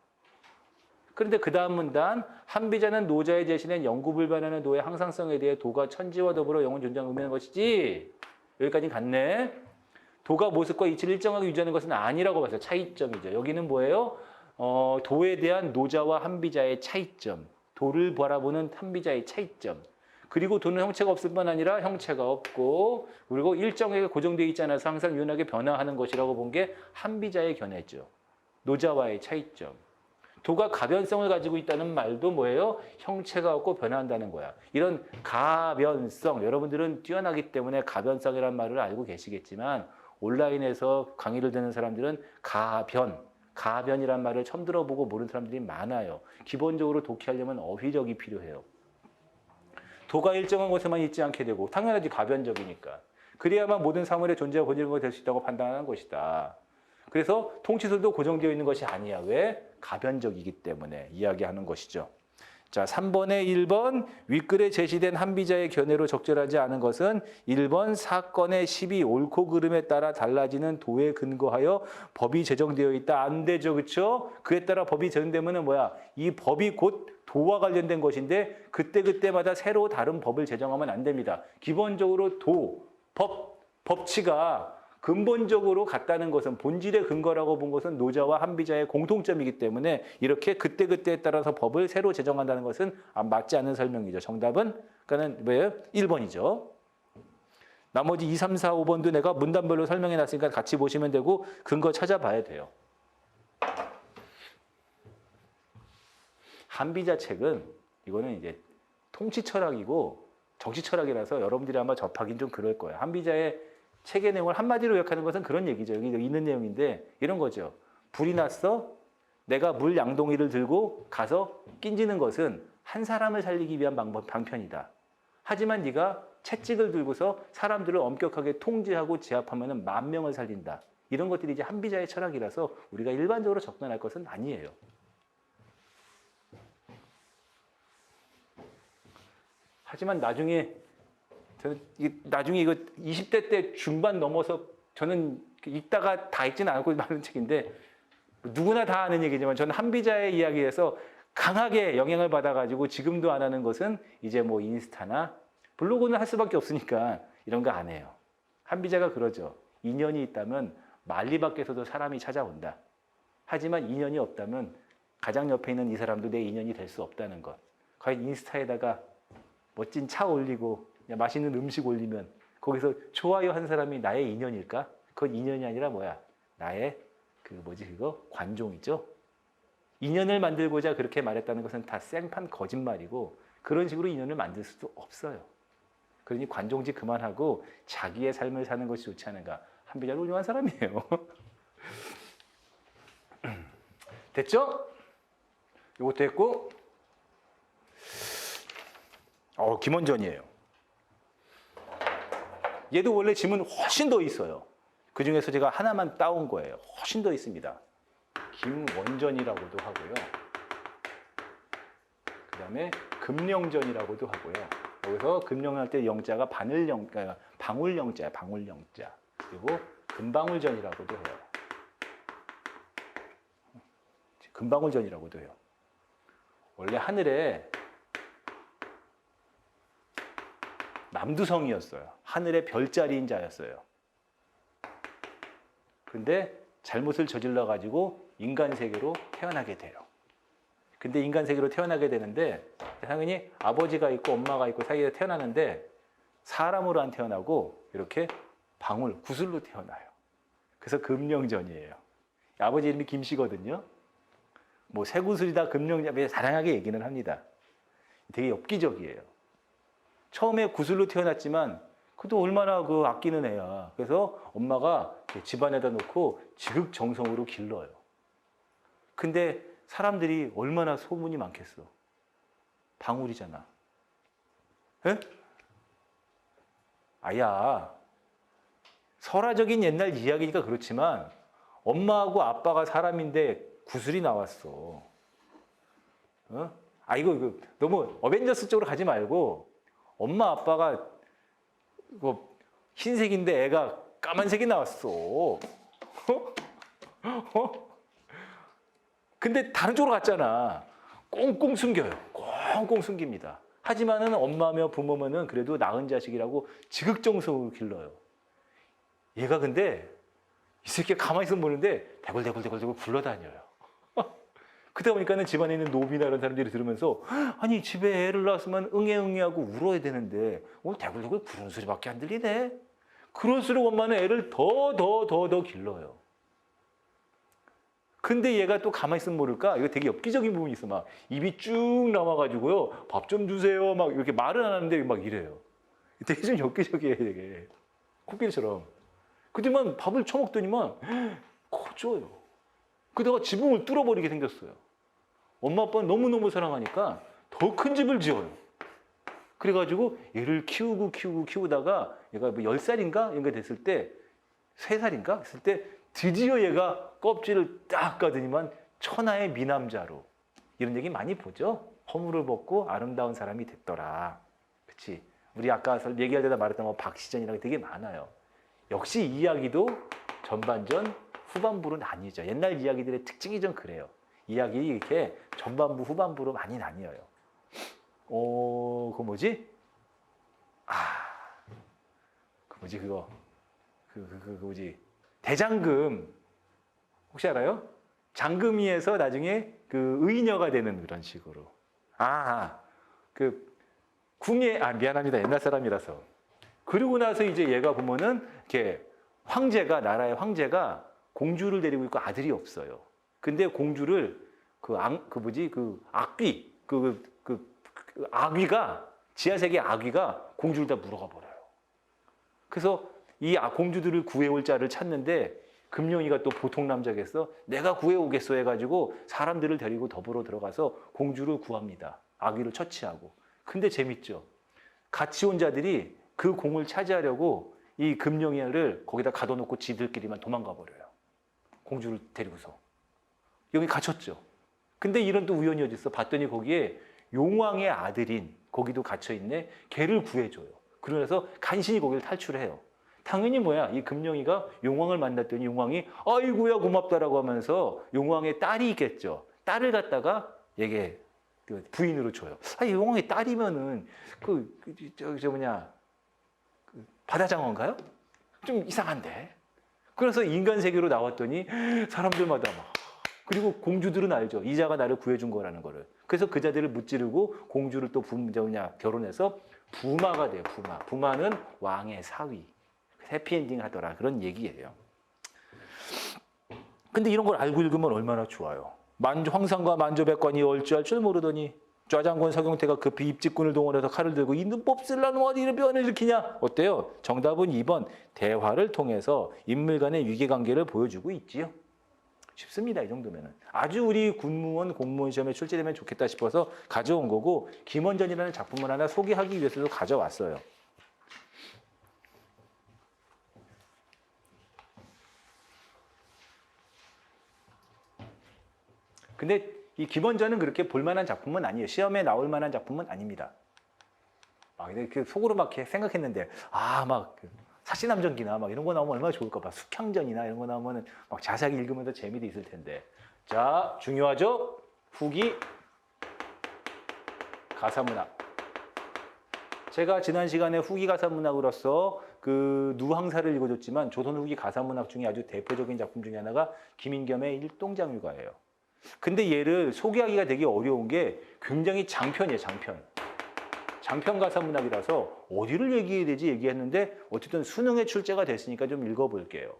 그런데 그 다음 문단 한비자는 노자의 제시된 영구불변하는 도의 항상성에 대해 도가 천지와 더불어 영원 존재하는 의미하는 것이지. 여기까지 갔네. 도가 모습과 이치를 일정하게 유지하는 것은 아니라고 봤어요. 차이점이죠. 여기는 뭐예요? 도에 대한 노자와 한비자의 차이점. 도를 바라보는 한비자의 차이점. 그리고 도는 형체가 없을 뿐 아니라 형체가 없고 그리고 일정하게 고정되어 있지 않아서 항상 유연하게 변화하는 것이라고 본 게 한비자의 견해죠. 노자와의 차이점. 도가 가변성을 가지고 있다는 말도 뭐예요? 형체가 없고 변화한다는 거야. 이런 가변성, 여러분들은 뛰어나기 때문에 가변성이라는 말을 알고 계시겠지만 온라인에서 강의를 듣는 사람들은 가변이란 말을 처음 들어보고 모르는 사람들이 많아요. 기본적으로 독해하려면 어휘력이 필요해요. 도가 일정한 곳에만 있지 않게 되고 당연하지 가변적이니까. 그래야만 모든 사물의 존재와 본질이 될 수 있다고 판단하는 것이다. 그래서 통치술도 고정되어 있는 것이 아니야. 왜? 가변적이기 때문에 이야기하는 것이죠. 자, 3번에 1번 윗글에 제시된 한비자의 견해로 적절하지 않은 것은 1번 사건의 시비 옳고 그름에 따라 달라지는 도에 근거하여 법이 제정되어 있다. 안 되죠. 그렇죠? 그에 따라 법이 제정되면 뭐야? 이 법이 곧 도와 관련된 것인데 그때그때마다 새로 다른 법을 제정하면 안 됩니다. 기본적으로 법치가 근본적으로 같다는 것은 본질의 근거라고 본 것은 노자와 한비자의 공통점이기 때문에 이렇게 그때그때에 따라서 법을 새로 제정한다는 것은 맞지 않는 설명이죠. 정답은 그러니까는 뭐예요? 1번이죠. 나머지 2, 3, 4, 5번도 내가 문단별로 설명해 놨으니까 같이 보시면 되고 근거 찾아봐야 돼요. 한비자 책은 이거는 이제 통치 철학이고 정치 철학이라서 여러분들이 아마 접하기는 좀 그럴 거예요. 한비자의 책의 내용을 한마디로 요약하는 것은 그런 얘기죠. 여기 있는 내용인데 이런 거죠. 불이 났어. 내가 물 양동이를 들고 가서 끼지는 것은 한 사람을 살리기 위한 방편이다. 하지만 네가 채찍을 들고서 사람들을 엄격하게 통제하고 제압하면 10,000명을 살린다. 이런 것들이 이제 한비자의 철학이라서 우리가 일반적으로 접근할 것은 아니에요. 하지만 나중에 이거 20대 때 중반 넘어서 저는 읽다가 다 읽지는 않고 많은 책인데 누구나 다 아는 얘기지만 저는 한비자의 이야기에서 강하게 영향을 받아가지고 지금도 안 하는 것은 이제 뭐 인스타나 블로그는 할 수밖에 없으니까 이런 거 안 해요. 한비자가 그러죠. 인연이 있다면 만리 밖에서도 사람이 찾아온다. 하지만 인연이 없다면 가장 옆에 있는 이 사람도 내 인연이 될 수 없다는 것. 과연 인스타에다가 멋진 차 올리고 맛있는 음식 올리면 거기서 좋아요 한 사람이 나의 인연일까? 그건 인연이 아니라 뭐야? 나의 관종이죠. 인연을 만들고자 그렇게 말했다는 것은 다 생판 거짓말이고 그런 식으로 인연을 만들 수도 없어요. 그러니 관종짓 그만하고 자기의 삶을 사는 것이 좋지 않은가? 한비자는 훌륭한 사람이에요. 됐죠? 이것도 했고 김원전이에요. 얘도 원래 지문 훨씬 더 있어요. 그중에서 제가 하나만 따온 거예요. 훨씬 더 있습니다. 김원전이라고도 하고요. 그 다음에 금령전이라고도 하고요. 여기서 금령할 때 영자가 방울영자야. 방울영자. 그리고 금방울전이라고도 해요. 금방울전이라고도 해요. 원래 하늘에 남두성이었어요. 하늘의 별자리인 자였어요. 근데 잘못을 저질러가지고 인간 세계로 태어나게 돼요. 근데 인간 세계로 태어나게 되는데 당연히 아버지가 있고 엄마가 있고 사이에 태어나는데 사람으로 안 태어나고 이렇게 구슬로 태어나요. 그래서 금령전이에요. 아버지 이름이 김씨거든요. 뭐 새구슬이다 금령자 다양하게 얘기는 합니다. 되게 엽기적이에요. 처음에 구슬로 태어났지만 그것도 얼마나 아끼는 애야. 그래서 엄마가 집안에다 놓고 지극정성으로 길러요. 근데 사람들이 얼마나 소문이 많겠어. 방울이잖아. 에? 아야, 설화적인 옛날 이야기니까 그렇지만 엄마하고 아빠가 사람인데 구슬이 나왔어. 이거 너무 어벤져스 쪽으로 가지 말고 엄마 아빠가 흰색인데 애가 까만색이 나왔어. 근데 다른 쪽으로 갔잖아. 꽁꽁 숨겨요. 꽁꽁 숨깁니다. 하지만은 엄마며 부모면은 그래도 낳은 자식이라고 지극정성으로 길러요. 얘가 근데 이 새끼가 가만히 있으면 보는데 대굴대굴 굴러다녀요. 그러다 보니까는 집안에 있는 노비나 이런 사람들이 들으면서 아니 집에 애를 낳았으면 응애응애하고 울어야 되는데 대굴대굴 구르는 소리밖에 안 들리네. 그럴수록 엄마는 애를 더 길러요. 근데 얘가 또 가만히 있으면 모를까? 이거 되게 엽기적인 부분이 있어. 막 입이 쭉 남아가지고요. 밥 좀 주세요. 막 이렇게 말은 안 하는데 막 이래요. 되게 좀 엽기적이에요, 되게. 코끼리처럼. 그지만 밥을 처먹더니만 커져요. 그러다가 지붕을 뚫어버리게 생겼어요. 엄마 아빠는 너무너무 사랑하니까 더 큰 집을 지어요. 그래가지고 얘를 키우다가 얘가 뭐 10살인가? 이런 게 됐을 때 3살인가? 했을 때 드디어 얘가 껍질을 딱 까더니만 천하의 미남자로. 이런 얘기 많이 보죠? 허물을 벗고 아름다운 사람이 됐더라. 그치? 우리 아까 얘기할 때다 말했던 거 박시전이라는 게 되게 많아요. 역시 이 이야기도 전반전, 후반부로 나뉘죠. 옛날 이야기들의 특징이 좀 그래요. 이야기 이렇게 전반부, 후반부로 많이 나뉘어요. 그거 뭐지? 그 뭐지? 대장금. 혹시 알아요? 장금이에서 나중에 그 의녀가 되는 그런 식으로. 미안합니다. 옛날 사람이라서. 그리고 나서 이제 얘가 보면은 이렇게 나라의 황제가 공주를 데리고 있고 아들이 없어요. 근데 공주를 지하세계 아귀가 공주를 다 물어가 버려요. 그래서 이 공주들을 구해올 자를 찾는데 금룡이가 또 보통 남자겠어? 내가 구해오겠어 해가지고 사람들을 데리고 더불어 들어가서 공주를 구합니다. 아귀를 처치하고. 근데 재밌죠? 같이 온 자들이 그 공을 차지하려고 이 금룡이를 거기다 가둬놓고 지들끼리만 도망가 버려요. 공주를 데리고서. 여기 갇혔죠. 근데 이런 또 우연이 어디 있어? 봤더니 거기에 용왕의 아들인 거기도 갇혀있네. 걔를 구해줘요. 그러면서 간신히 거기를 탈출해요. 당연히 이 금룡이가 용왕을 만났더니 용왕이 아이고야 고맙다라고 하면서 용왕의 딸이 있겠죠. 딸을 갖다가 얘게 부인으로 줘요. 용왕의 딸이면은 바다장어인가요? 좀 이상한데. 그래서 인간 세계로 나왔더니 사람들마다 그리고 공주들은 알죠. 이자가 나를 구해준 거라는 거를. 그래서 그 자들을 무찌르고 공주를 또 결혼해서 부마가 돼요. 부마는 왕의 사위. 해피엔딩 하더라. 그런 얘기예요. 근데 이런 걸 알고 읽으면 얼마나 좋아요. 황상과 만조백관이 얼주할 줄 모르더니 좌장군 서경태가 급히 입직군을 동원해서 칼을 들고 이 눈법 쓸라는 어디를 변을 일으키냐. 어때요? 정답은 2번. 대화를 통해서 인물 간의 위계관계를 보여주고 있지요. 쉽습니다. 이 정도면은. 아주 우리 군무원 공무원 시험에 출제되면 좋겠다 싶어서 가져온 거고 김원전이라는 작품을 하나 소개하기 위해서도 가져왔어요. 근데 이 김원전은 그렇게 볼만한 작품은 아니에요. 시험에 나올 만한 작품은 아닙니다. 근데 속으로 막 생각했는데 사시남전기나 이런 거 나오면 얼마나 좋을까. 숙향전이나 이런 거 나오면 자세하게 읽으면 더 재미도 있을 텐데. 자, 중요하죠? 후기 가사문학. 제가 지난 시간에 후기 가사문학으로서 그 누항사를 읽어줬지만 조선 후기 가사문학 중에 아주 대표적인 작품 중에 하나가 김인겸의 일동장유가예요. 근데 얘를 소개하기가 되게 어려운 게 굉장히 장편이에요. 장편 가사문학이라서 어디를 얘기해야 되지 얘기했는데 어쨌든 수능에 출제가 됐으니까 좀 읽어볼게요.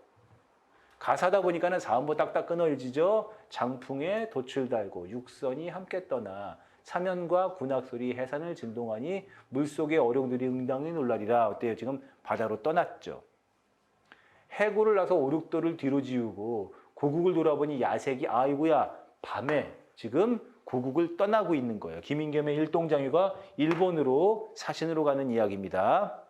가사다 보니까는 사음부 딱딱 끊어 읽지죠. 장풍에 돛을 달고 육선이 함께 떠나 사면과 군악소리 해산을 진동하니 물속의 어룡들이 응당히 놀라리라. 어때요? 지금 바다로 떠났죠. 해구를 나서 오륙도를 뒤로 지우고 고국을 돌아보니 야색이 아이고야 밤에 지금 고국을 떠나고 있는 거예요. 김인겸의 일동장유가 일본으로 사신으로 가는 이야기입니다.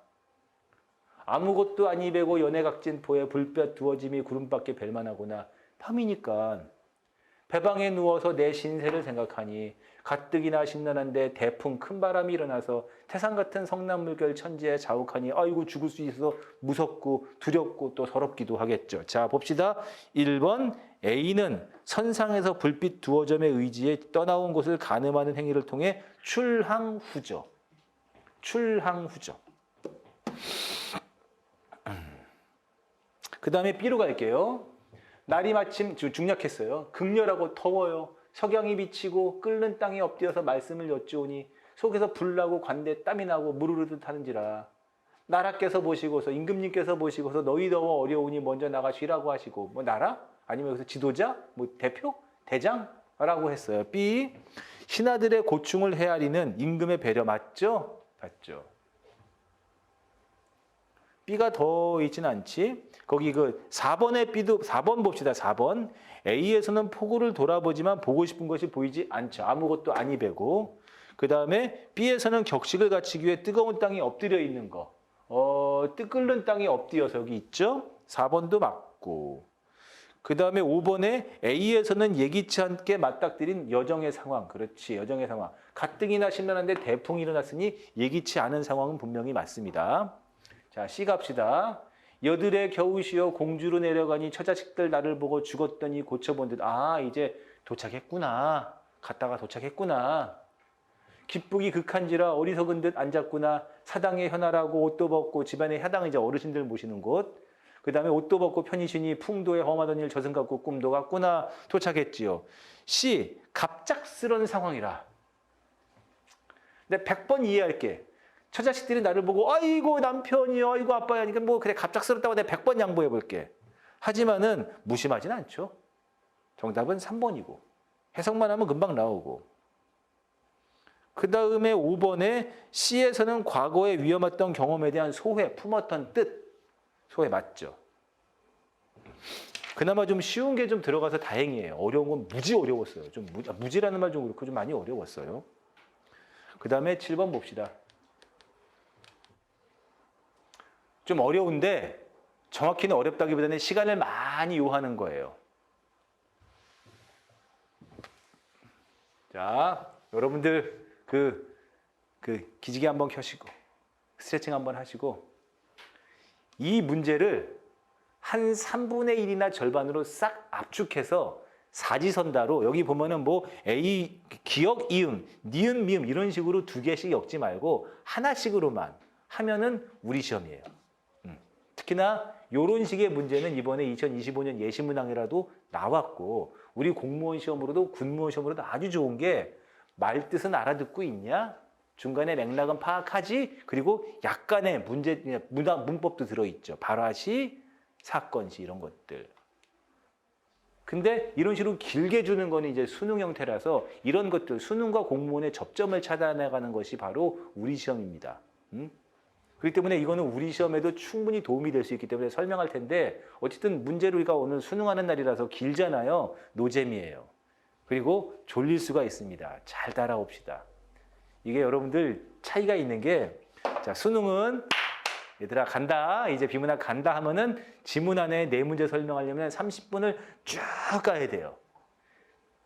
아무것도 아니 베고 연애각진 포에 불볕 두어짐이 구름밖에 뵐만하구나. 밤이니까 배방에 누워서 내 신세를 생각하니 가뜩이나 심란한데 대풍 큰 바람이 일어나서 태산 같은 성남물결 천지에 자욱하니 아이고 죽을 수 있어서 무섭고 두렵고 또 서럽기도 하겠죠. 자, 봅시다. 1번 A는 선상에서 불빛 두어 점의 의지에 떠나온 곳을 가늠하는 행위를 통해 출항후죠. 그 다음에 B로 갈게요. 날이 마침 중략했어요. 극렬하고 더워요. 석양이 비치고 끓는 땅에 엎드려서 말씀을 여쭈오니 속에서 불나고 관대 땀이 나고 무르르듯 하는지라. 나라께서 보시고서 임금님께서 보시고서 너희 더워 어려우니 먼저 나가 쉬라고 하시고 나라? 아니면 여기서 지도자, 뭐 대표, 대장라고 했어요. B. 신하들의 고충을 헤아리는 임금의 배려 맞죠? 맞죠. B가 더 있진 않지. 거기 그 4번의 B도 4번 봅시다. 4번. A에서는 폭우를 돌아보지만 보고 싶은 것이 보이지 않죠. 아무것도 아니 배고. 그다음에 B에서는 격식을 갖추기 위해 뜨거운 땅에 엎드려 있는 거. 끓는 땅에 엎드려서 여기 있죠. 4번도 맞고. 그다음에 5번에 A에서는 예기치 않게 맞닥뜨린 여정의 상황. 그렇지. 여정의 상황. 가뜩이나 심란한데 대풍이 일어났으니 예기치 않은 상황은 분명히 맞습니다. 자, C 갑시다. 여들의 겨우시어 공주로 내려가니 처자식들 나를 보고 죽었더니 고쳐본 듯. 아, 이제 도착했구나. 갔다가 도착했구나. 기쁘기 극한지라 어리석은 듯 앉았구나. 사당에 현하라고 옷도 벗고 집안에 사당 이제 어르신들 모시는 곳. 그 다음에 옷도 벗고 편히 쉬니 풍도에 험하던 일 저승 같고 꿈도 같구나. 도착했지요. C. 갑작스러운 상황이라. 근데 100번 이해할게. 처자식들이 나를 보고 아이고 남편이요, 아이고 아빠야. 그러니까 뭐 그래 갑작스럽다고 내가 100번 양보해 볼게. 하지만은 무심하진 않죠. 정답은 3번이고 해석만 하면 금방 나오고. 그 다음에 5번에 C에서는 과거에 위험했던 경험에 대한 소회, 품었던 뜻. 소회 맞죠. 그나마 좀 쉬운 게 좀 들어가서 다행이에요. 어려운 건 무지 어려웠어요. 좀 무지라는 말 좀 그렇고 좀 많이 어려웠어요. 그 다음에 7번 봅시다. 좀 어려운데 정확히는 어렵다기보다는 시간을 많이 요하는 거예요. 자, 여러분들 그 기지개 한번 켜시고 스트레칭 한번 하시고 이 문제를 한 3분의 1이나 절반으로 싹 압축해서 사지선다로 여기 보면은 뭐 A 기역 이음, 니은 미음 이런 식으로 2개씩 엮지 말고 하나씩으로만 하면은 우리 시험이에요. 특히나 이런 식의 문제는 이번에 2025년 예시문항이라도 나왔고 우리 공무원 시험으로도 군무원 시험으로도 아주 좋은 게 말뜻은 알아듣고 있냐? 중간에 맥락은 파악하지? 그리고 약간의 문법도 들어있죠. 발화시, 사건시 이런 것들. 근데 이런 식으로 길게 주는 거는 이제 수능 형태라서 이런 것들, 수능과 공무원의 접점을 찾아내가는 것이 바로 우리 시험입니다. 그렇기 때문에 이거는 우리 시험에도 충분히 도움이 될 수 있기 때문에 설명할 텐데 어쨌든 문제를 우리가 오늘 수능하는 날이라서 길잖아요. 노잼이에요. 그리고 졸릴 수가 있습니다. 잘 따라옵시다. 이게 여러분들 차이가 있는 게 자, 수능은 얘들아 간다. 이제 비문학 간다 하면은 지문 안에 4문제 설명하려면 30분을 쭉 가야 돼요.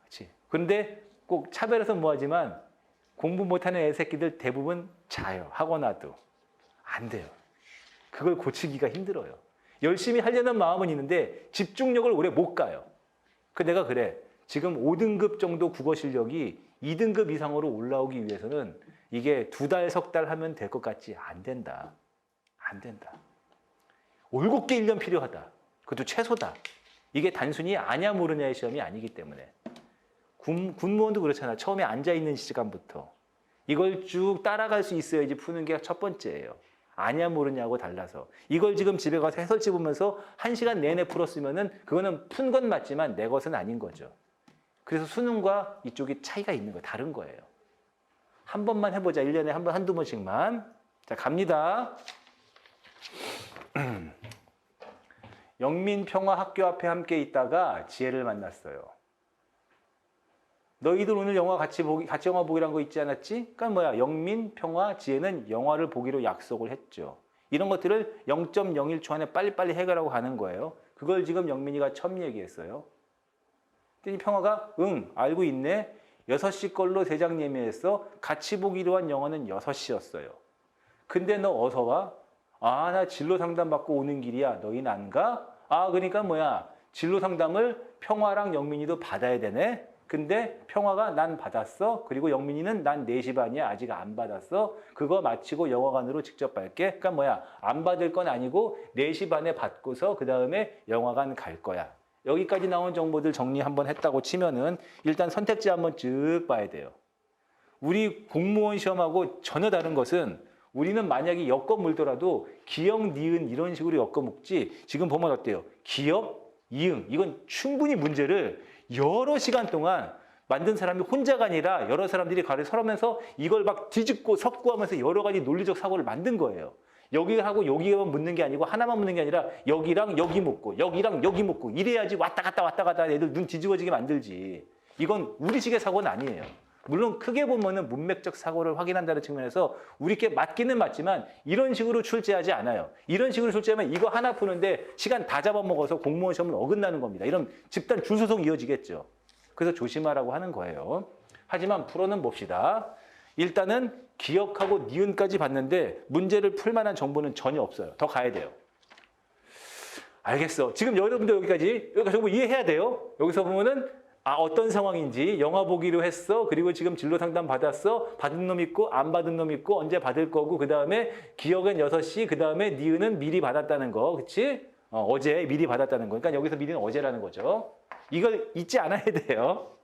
그렇지? 그런데 꼭 차별해서 뭐하지만 공부 못하는 애새끼들 대부분 자요. 학원 와도. 안 돼요. 그걸 고치기가 힘들어요. 열심히 하려는 마음은 있는데 집중력을 오래 못 가요. 내가 그래. 지금 5등급 정도 국어 실력이 2등급 이상으로 올라오기 위해서는 이게 2달, 석 달 하면 될 것 같지? 안 된다. 안 된다. 올곧게 1년 필요하다. 그것도 최소다. 이게 단순히 아냐 모르냐의 시험이 아니기 때문에. 군무원도 그렇잖아. 처음에 앉아있는 시간부터. 이걸 쭉 따라갈 수 있어야지 푸는 게 첫 번째예요. 아냐 모르냐고 달라서. 이걸 지금 집에 가서 해설지 보면서 1시간 내내 풀었으면은 그거는 푼 건 맞지만 내 것은 아닌 거죠. 그래서 수능과 이쪽이 차이가 있는 거예요. 다른 거예요. 한 번만 해보자. 1년에 한 번, 한두 번씩만. 자, 갑니다. 영민평화 학교 앞에 있다가 지혜를 만났어요. 너희들 오늘 영화 같이 영화 보기란 거 있지 않았지? 그러니까 뭐야? 영민, 평화, 지혜는 영화를 보기로 약속을 했죠. 이런 것들을 0.01초 안에 빨리빨리 해결하고 가는 거예요. 그걸 지금 영민이가 처음 얘기했어요. 그랬더니 평화가 응, 알고 있네. 6시 걸로 대장 예매했어. 같이 보기로 한 영화는 6시였어요. 근데 너 어서 와? 아, 나 진로 상담 받고 오는 길이야. 너희는 안 가? 아, 그러니까 뭐야? 진로 상담을 평화랑 영민이도 받아야 되네. 근데 평화가 난 받았어. 그리고 영민이는 난 4시 반이야. 아직 안 받았어. 그거 마치고 영화관으로 직접 갈게. 그러니까 뭐야? 안 받을 건 아니고 4시 반에 받고서 그 다음에 영화관 갈 거야. 여기까지 나온 정보들 정리 한번 했다고 치면은 일단 선택지 한번 쭉 봐야 돼요. 우리 공무원 시험하고 전혀 다른 것은 우리는 만약에 엮어 물더라도 기역, 니은 이런 식으로 엮어 묶지 지금 보면 어때요? 기역, 이응. 이건 충분히 문제를 여러 시간 동안 만든 사람이 혼자가 아니라 여러 사람들이 가를 서면서 이걸 막 뒤집고 섞고 하면서 여러 가지 논리적 사고를 만든 거예요. 여기하고 여기만 묻는 게 아니고 하나만 묻는 게 아니라 여기랑 여기 묻고 여기랑 여기 묻고 이래야지 왔다 갔다 애들 눈 뒤집어지게 만들지. 이건 우리식의 사고는 아니에요. 물론 크게 보면은 문맥적 사고를 확인한다는 측면에서 우리께 맞기는 맞지만 이런 식으로 출제하지 않아요. 이런 식으로 출제하면 이거 하나 푸는데 시간 다 잡아먹어서 공무원 시험은 어긋나는 겁니다. 이런 집단 줄소송 이어지겠죠. 그래서 조심하라고 하는 거예요. 하지만 풀어는 봅시다. 일단은 기억하고 니은까지 봤는데 문제를 풀 만한 정보는 전혀 없어요. 더 가야 돼요. 알겠어. 지금 여러분들 여기까지 정보 이해해야 돼요. 여기서 보면은 어떤 상황인지 영화 보기로 했어. 그리고 지금 진로 상담 받았어. 받은 놈 있고 안 받은 놈 있고 언제 받을 거고 그다음에 기억은 6시 그다음에 니은은 미리 받았다는 거. 그치? 어제 미리 받았다는 거. 그러니까 여기서 미리는 어제라는 거죠. 이걸 잊지 않아야 돼요.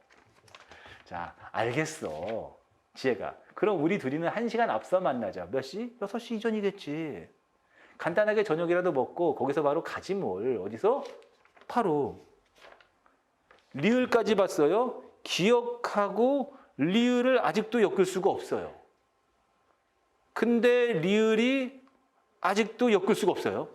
자, 알겠어. 지혜가. 그럼 우리 둘이는 1시간 앞서 만나자. 몇 시? 6시 이전이겠지. 간단하게 저녁이라도 먹고 거기서 바로 가지 뭘. 어디서? 바로. 리을까지 봤어요. 기억하고 리을을 아직도 엮을 수가 없어요. 근데 리을이 아직도 엮을 수가 없어요.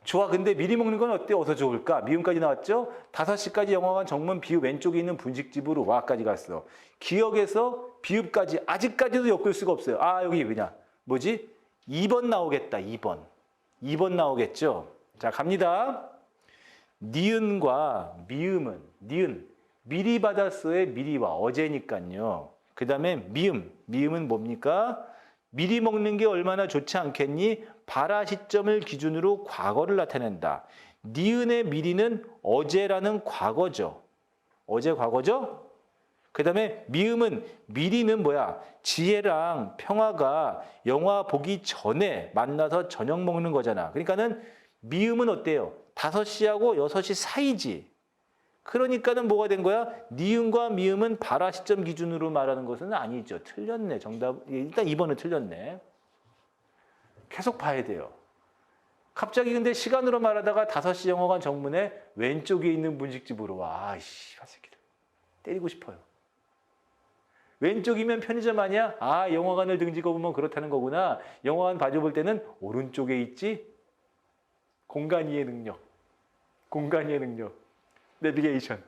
좋아. 근데 미리 먹는 건 어때? 어서 좋을까? 미음까지 나왔죠? 5시까지 영화관 정문 비읍 왼쪽에 있는 분식집으로 와까지 갔어. 기억에서 비읍까지 아직까지도 엮을 수가 없어요. 여기 뭐냐? 뭐지? 2번 나오겠다. 2번. 2번 나오겠죠? 자, 갑니다. 니은과 미음은 니은 미리 받았어의 미리와 어제니까요. 그 다음에 미음은 뭡니까? 미리 먹는 게 얼마나 좋지 않겠니? 발화 시점을 기준으로 과거를 나타낸다. 니은의 미리는 어제라는 과거죠. 어제 과거죠? 그 다음에 미음은 미리는 뭐야? 지혜랑 평화가 영화 보기 전에 만나서 저녁 먹는 거잖아. 그러니까는 미음은 어때요? 5시하고 6시 사이지. 그러니까는 뭐가 된 거야? 니은과 미음은 발화 시점 기준으로 말하는 것은 아니죠. 틀렸네. 정답. 일단 2번은 틀렸네. 계속 봐야 돼요. 갑자기 근데 시간으로 말하다가 5시 영화관 정문에 왼쪽에 있는 분식집으로 와. 아이씨, 새끼들. 때리고 싶어요. 왼쪽이면 편의점 아니야? 영화관을 등지고 보면 그렇다는 거구나. 영화관 봐줘볼 때는 오른쪽에 있지? 공간 이해 능력. 공간 이해 능력. 내비게이션.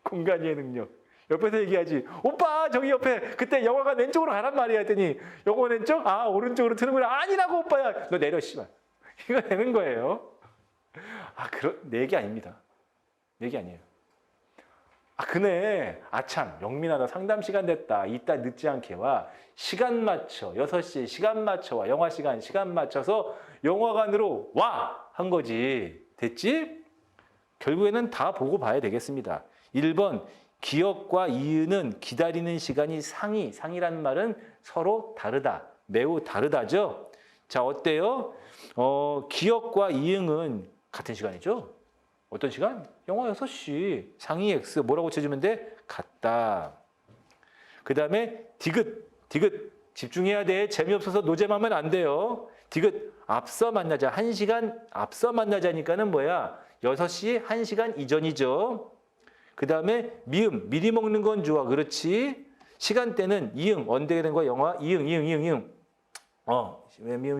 공간 이해 능력. 옆에서 얘기하지. 오빠 저기 옆에 그때 영화관 왼쪽으로 가란 말이야 했더니 영화관 왼쪽? 오른쪽으로 트는구나. 아니라고 오빠야. 너 내려 씨발. 이거 되는 거예요. 내 얘기 아닙니다. 내 얘기 아니에요. 그네. 참 영민하다. 상담 시간 됐다. 이따 늦지 않게 와. 시간 맞춰. 6시에 시간 맞춰 와. 영화 시간 맞춰서 영화관으로 와! 한 거지. 됐지? 결국에는 다 보고 봐야 되겠습니다. 1번 기억과 이은은 기다리는 시간이 상이라는 말은 서로 다르다. 매우 다르다죠. 자, 어때요? 기억과 이응은 같은 시간이죠. 어떤 시간? 영화 6시. 상이 X. 뭐라고 쳐주면 돼? 같다. 그 다음에 디귿. 집중해야 돼. 재미없어서 노잼하면 안 돼요. 디귿. 앞서 만나자. 1시간 앞서 만나자니까는 뭐야? 6시 1시간 이전이죠. 그 다음에 미음. 미리 먹는 건 좋아. 그렇지. 시간대는 이응. 언제 된 거야? 영화 이응. 미음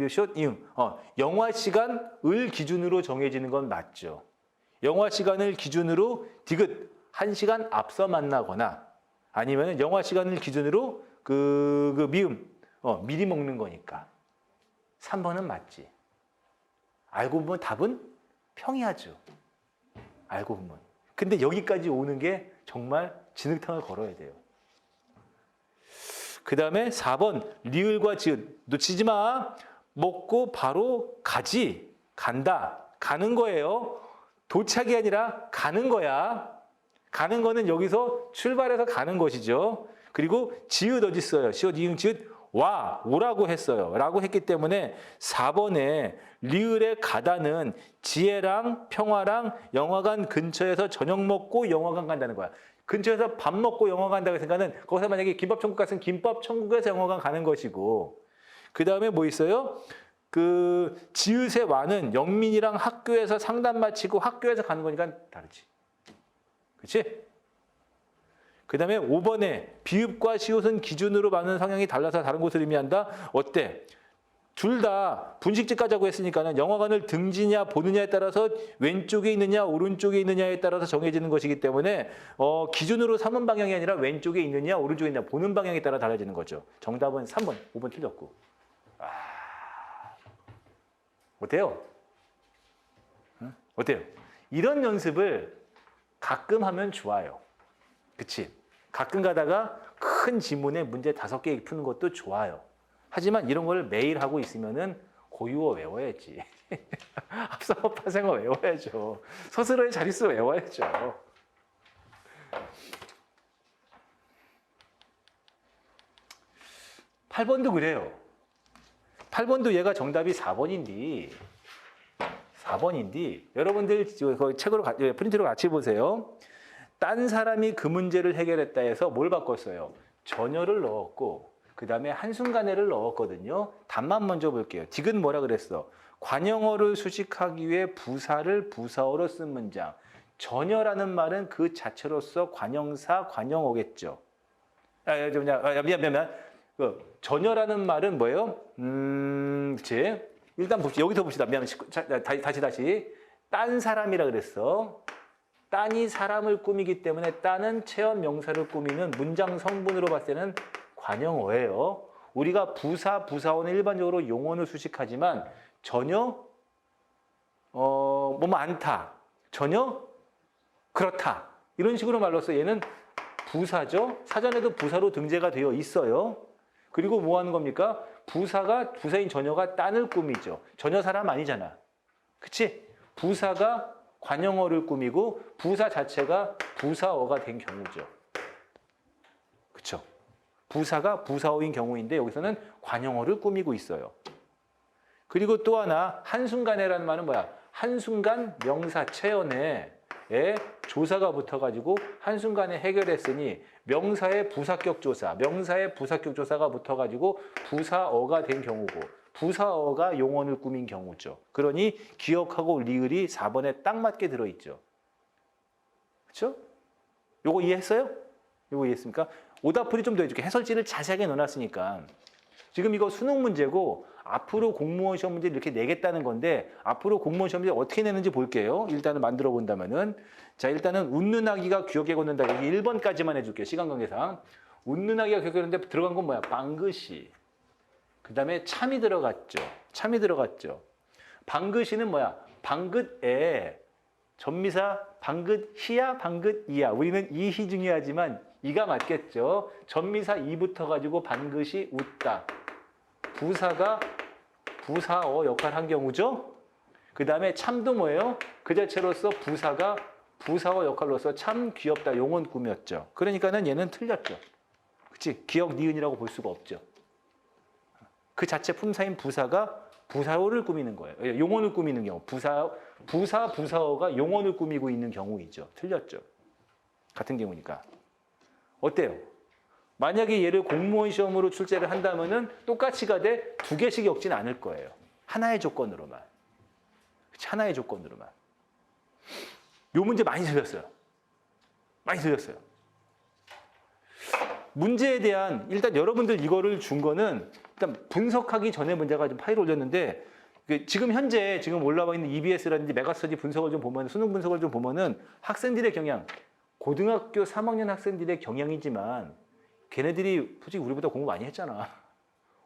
숏 이응. 영화 시간을 기준으로 정해지는 건 맞죠. 영화 시간을 기준으로 디귿 1시간 앞서 만나거나 아니면 영화 시간을 기준으로 미음 미리 먹는 거니까 3번은 맞지. 알고 보면 답은 평이하죠. 알고 보면. 근데 여기까지 오는 게 정말 진흙탕을 걸어야 돼요. 그 다음에 4번 리을과 지읒 놓치지 마. 먹고 바로 간다. 가는 거예요. 도착이 아니라 가는 거야. 가는 거는 여기서 출발해서 가는 것이죠. 그리고 지읒 어디 있어요? 시옷, 이응, 지읒 오라고 했어요. 라고 했기 때문에 4번에 리을의 가다는 지혜랑 평화랑 영화관 근처에서 저녁 먹고 영화관 간다는 거야. 근처에서 밥 먹고 영화관 간다고 생각하는 거기서 만약에 김밥 천국 같은 김밥 천국에서 영화관 가는 것이고 그 다음에 뭐 있어요? 그 지읒의 와는 영민이랑 학교에서 상담 마치고 학교에서 가는 거니까 다르지. 그렇지? 그 다음에 5번에 비읍과 시옷은 기준으로 받는 성향이 달라서 다른 것을 의미한다. 어때? 둘 다 분식집 가자고 했으니까는 영화관을 등지냐 보느냐에 따라서 왼쪽에 있느냐 오른쪽에 있느냐에 따라서 정해지는 것이기 때문에 기준으로 삼은 방향이 아니라 왼쪽에 있느냐 오른쪽에 있느냐 보는 방향에 따라 달라지는 거죠. 정답은 3번, 5번 틀렸고. 어때요? 어때요? 이런 연습을 가끔 하면 좋아요. 그치? 가끔 가다가 큰 지문에 문제 5개 푸는 것도 좋아요. 하지만 이런 걸 매일 하고 있으면은 고유어 외워야지. 합성어, 파생어 외워야죠. 서술어의 자릿수 외워야죠. 8번도 그래요. 8번도 얘가 정답이 4번인데 여러분들 책으로 프린트로 같이 보세요. 딴 사람이 그 문제를 해결했다 해서 뭘 바꿨어요? 전혀를 넣었고 그 다음에 한순간에를 넣었거든요. 답만 먼저 볼게요. 딕은 뭐라 그랬어? 관형어를 수식하기 위해 부사를 부사어로 쓴 문장. 전혀라는 말은 그 자체로서 관형사, 관형어겠죠. 미안. 전혀라는 말은 뭐예요? 그치? 일단 봅시다. 여기서 봅시다. 미안. 다시. 딴 사람이라 그랬어. 딴이 사람을 꾸미기 때문에 딴은 체험 명사를 꾸미는 문장 성분으로 봤을 때는 관형어예요. 우리가 부사, 부사어는 일반적으로 용언을 수식하지만 전혀 많다, 전혀 그렇다 이런 식으로 말로써 얘는 부사죠. 사전에도 부사로 등재가 되어 있어요. 그리고 뭐 하는 겁니까? 부사인 전혀가 딴을 꾸미죠. 전혀 사람 아니잖아. 그치? 부사가 관형어를 꾸미고 부사 자체가 부사어가 된 경우죠. 그쵸? 부사가 부사어인 경우인데 여기서는 관형어를 꾸미고 있어요. 그리고 또 하나 한순간에라는 말은 뭐야? 한순간 명사 체연에 조사가 붙어가지고 한순간에 해결했으니 명사의 부사격 조사가 붙어가지고 부사어가 된 경우고 부사어가 용언을 꾸민 경우죠. 그러니 기억하고 리을이 4번에 딱 맞게 들어있죠. 그렇죠? 요거 이해했어요? 요거 이해했습니까? 오답풀이 좀 더 해줄게. 해설지를 자세하게 넣어놨으니까. 지금 이거 수능 문제고 앞으로 공무원 시험 문제를 이렇게 내겠다는 건데 앞으로 공무원 시험 문제 어떻게 내는지 볼게요. 일단은 만들어 본다면은 자 일단은 웃는 아기가 귀엽게 걷는다. 여기 1번까지만 해줄게요. 시간 관계상. 웃는 아기가 귀엽게 걷는데 들어간 건 뭐야? 방긋이. 그 다음에 참이 들어갔죠. 방긋이는 뭐야? 방긋에 전미사 방긋희야 방긋이야. 우리는 이희 중요하지만 이가 맞겠죠. 전미사 이부터 가지고 방긋이 웃다. 부사가 부사어 역할을 한 경우죠. 그 다음에 참도 뭐예요? 그 자체로서 부사가 부사어 역할로서 참 귀엽다. 용언 꾸몄죠. 그러니까는 얘는 틀렸죠. 그치? 기억 니은이라고 볼 수가 없죠. 그 자체 품사인 부사가 부사어를 꾸미는 거예요. 용언을 꾸미는 경우. 부사어가 용언을 꾸미고 있는 경우이죠. 틀렸죠. 같은 경우니까. 어때요? 만약에 얘를 공무원 시험으로 출제를 한다면은 똑같이 가되 2개씩 엮지는 않을 거예요. 하나의 조건으로만. 하나의 조건으로만. 요 문제 많이 틀렸어요. 문제에 대한 일단 여러분들 이거를 준 거는 일단 분석하기 전에 문제가 좀 파일을 올렸는데 지금 현재 올라와 있는 EBS라든지 메가스터디 분석을 좀 보면 수능 분석을 좀 보면은 학생들의 경향 고등학교 3학년 학생들의 경향이지만 걔네들이 솔직히 우리보다 공부 많이 했잖아.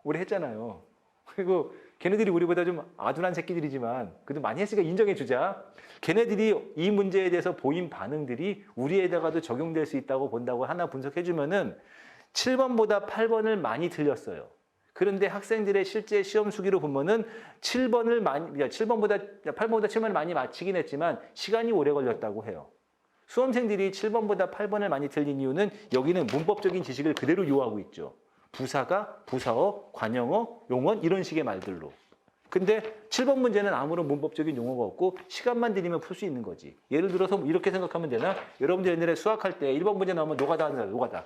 오래 했잖아요. 그리고 걔네들이 우리보다 좀 아둔한 새끼들이지만 그래도 많이 했으니까 인정해주자. 걔네들이 이 문제에 대해서 보인 반응들이 우리에다가도 적용될 수 있다고 본다고 하나 분석해주면은 7번보다 8번을 많이 틀렸어요. 그런데 학생들의 실제 시험 수기로 보면은 8번보다 7번을 많이 맞히긴 했지만 시간이 오래 걸렸다고 해요. 수험생들이 7번보다 8번을 많이 틀린 이유는 여기는 문법적인 지식을 그대로 요하고 있죠. 부사가 부사어, 관형어, 용언 이런 식의 말들로. 근데 7번 문제는 아무런 문법적인 용어가 없고 시간만 들이면 풀 수 있는 거지. 예를 들어서 이렇게 생각하면 되나? 여러분들 옛날에 수학할 때 1번 문제 나오면 노가다 하는 사람, 노가다.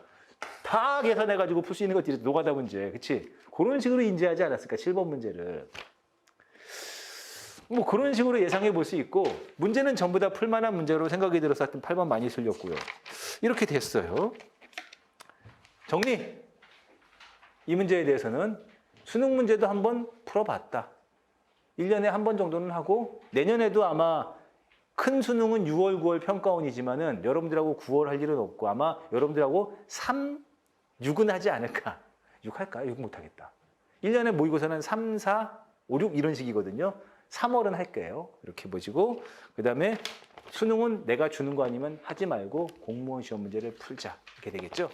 다 계산해가지고 풀 수 있는 것들이 노가다 문제. 그치? 그런 식으로 인지하지 않았을까? 7번 문제를. 뭐 그런 식으로 예상해 볼 수 있고 문제는 전부 다 풀만한 문제로 생각이 들어서 하여튼 8번 많이 틀렸고요. 이렇게 됐어요. 정리! 이 문제에 대해서는 수능 문제도 한번 풀어봤다. 1년에 한 번 정도는 하고 내년에도 아마 큰 수능은 6월, 9월 평가원이지만은 여러분들하고 9월 할 일은 없고 아마 여러분들하고 3, 6은 하지 않을까. 6 할까? 6 못하겠다. 1년에 모의고사는 3, 4, 5, 6 이런 식이거든요. 3월은 할 거예요. 이렇게 보시고 그 다음에 수능은 내가 주는 거 아니면 하지 말고 공무원 시험 문제를 풀자. 이렇게 되겠죠.